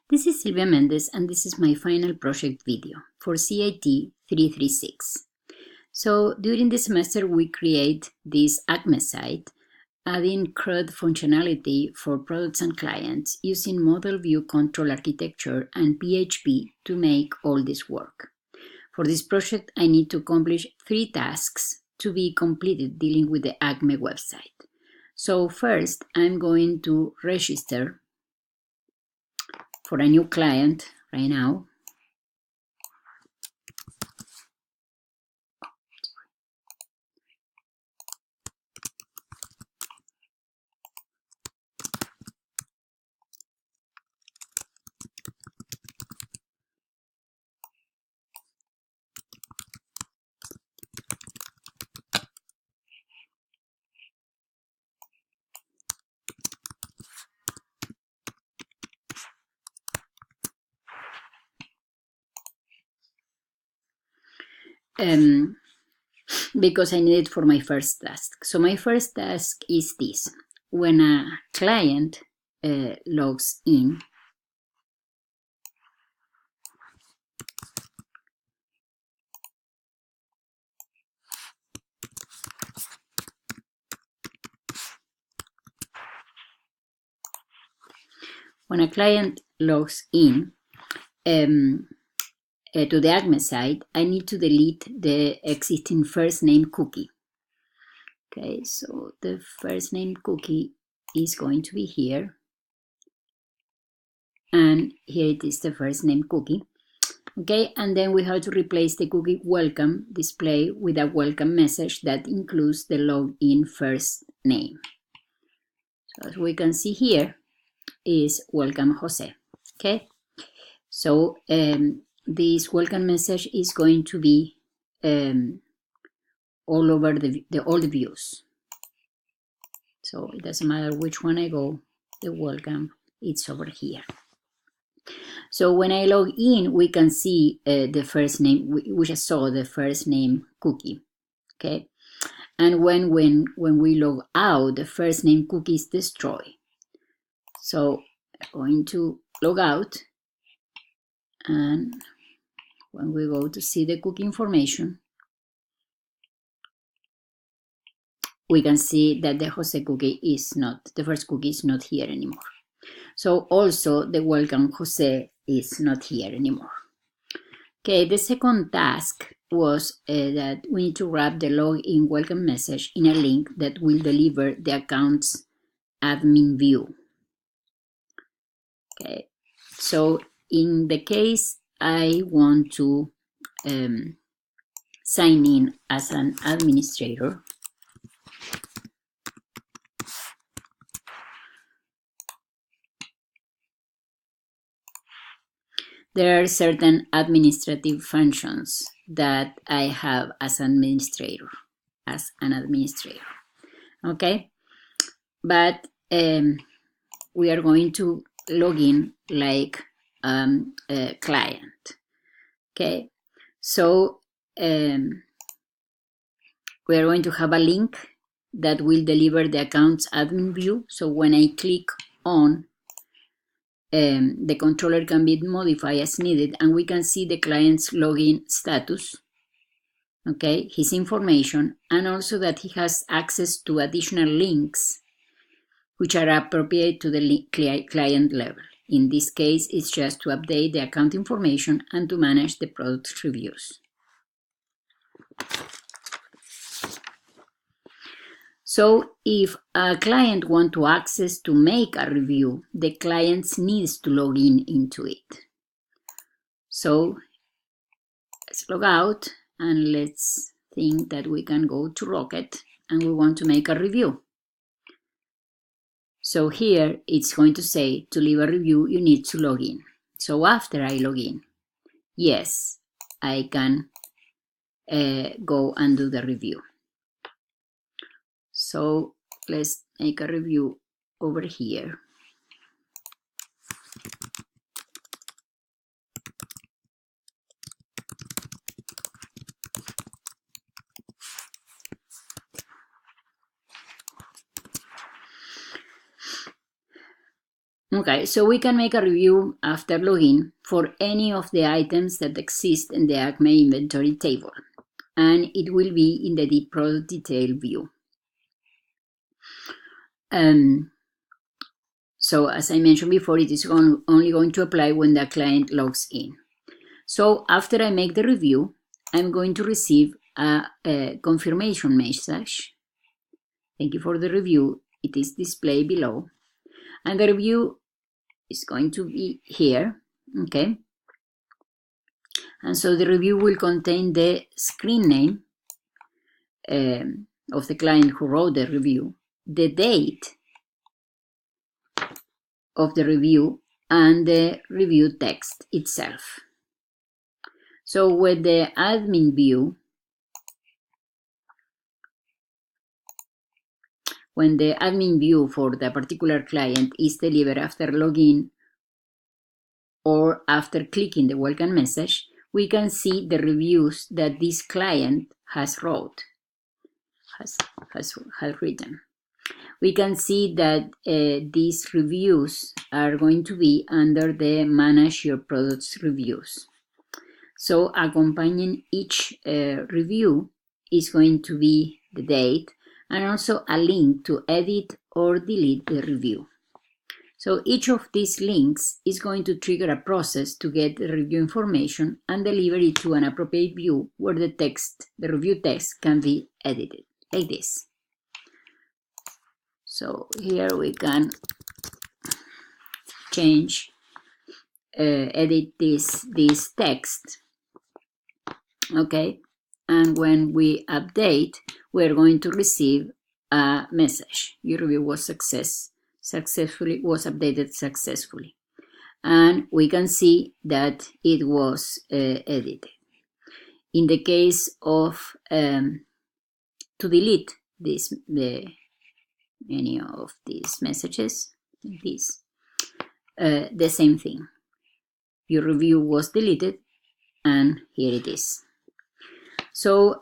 This is Silvia Mendez, and this is my final project video for CIT 336. So during the semester, we create this ACME site, adding CRUD functionality for products and clients using Model View Control Architecture and PHP to make all this work. For this project, I need to accomplish 3 tasks to be completed dealing with the ACME website. So first, I'm going to register for a new client right now. Because I need it for my first task. So my first task is this. When a client logs in, to the ACME site, I need to delete the existing first name cookie. Okay, so the first name cookie is going to be here. And here it is, the first name cookie. Okay, and then we have to replace the cookie welcome display with a welcome message that includes the login first name. So as we can see here is welcome Jose. Okay, so this welcome message is going to be all over all the views. So it doesn't matter which one I go, the welcome, it's over here. So when I log in, we can see the first name, we just saw the first name cookie, okay? And when we log out, the first name cookie is destroyed. So I'm going to log out, and when we go to see the cookie information, we can see that the Jose cookie is not, the first cookie is not here anymore. So also the welcome Jose is not here anymore. Okay, the second task was that we need to wrap the login welcome message in a link that will deliver the account's admin view. Okay, so in the case I want to sign in as an administrator, there are certain administrative functions that I have as an administrator, okay? But we are going to log in like a client, okay? So we are going to have a link that will deliver the account's admin view. So when I click on, the controller can be modified as needed, and we can see the client's login status, okay, his information, and also that he has access to additional links which are appropriate to the client level. In this case, it's just to update the account information and to manage the product reviews. So if a client wants to access to make a review, the client needs to log in into it. So let's log out, and let's think that we can go to Rocket and we want to make a review. So here it's going to say, to leave a review, you need to log in. So after I log in, yes, I can go and do the review. So let's make a review over here. Okay, so we can make a review after login for any of the items that exist in the Acme inventory table, and it will be in the product detail view. So as I mentioned before, it is only going to apply when the client logs in. So after I make the review, I'm going to receive a confirmation message. Thank you for the review. It is displayed below. And the review is going to be here, okay? And so the review will contain the screen name of the client who wrote the review, the date of the review, and the review text itself. So with the admin view, when the admin view for the particular client is delivered after login or after clicking the welcome message, we can see the reviews that this client has written. We can see that these reviews are going to be under the Manage Your Products reviews. So accompanying each review is going to be the date and also a link to edit or delete the review. So each of these links is going to trigger a process to get the review information and deliver it to an appropriate view where the review text can be edited, like this. So here we can change, edit this text, okay? And when we update, we're going to receive a message. Your review was updated successfully. And we can see that it was edited. In the case of to delete any of these messages, the same thing. Your review was deleted, and here it is. So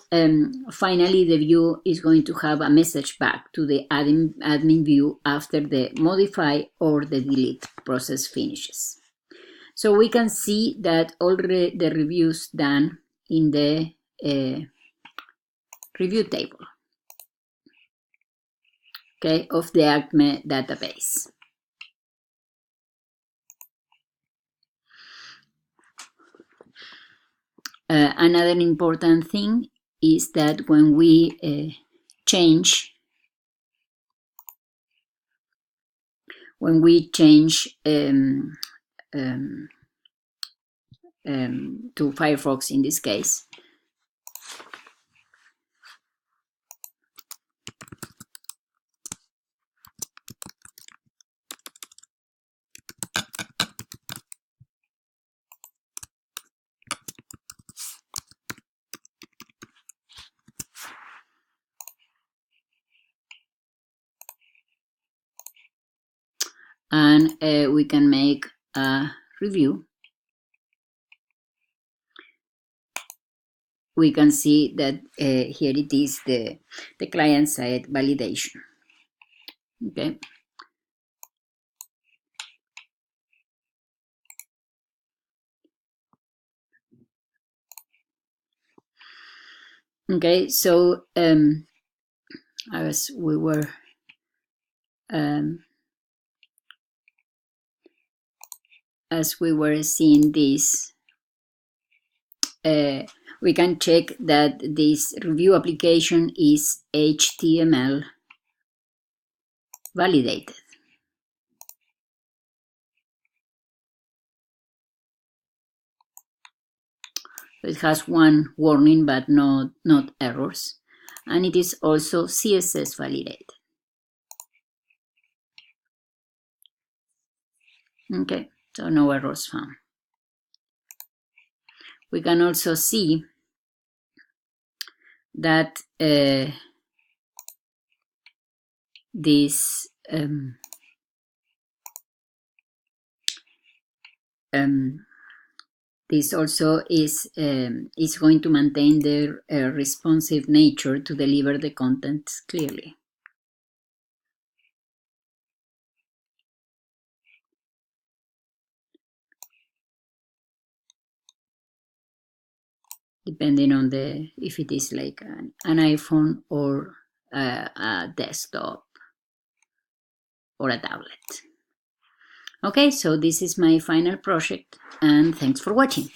finally, the view is going to have a message back to the admin view after the modify or the delete process finishes. So we can see that all the reviews done in the review table, okay, of the Acme database. Another important thing is that when we change to Firefox in this case, and we can make a review. We can see that here it is, the client-side validation. Okay. Okay, so as we were seeing this, we can check that this review application is HTML validated. It has one warning, but not errors. And it is also CSS validated. Okay, so no errors found. We can also see that this this also is going to maintain the responsive nature to deliver the content clearly. depending on if it is like an iPhone or a desktop or a tablet. Okay, so this is my final project, and thanks for watching.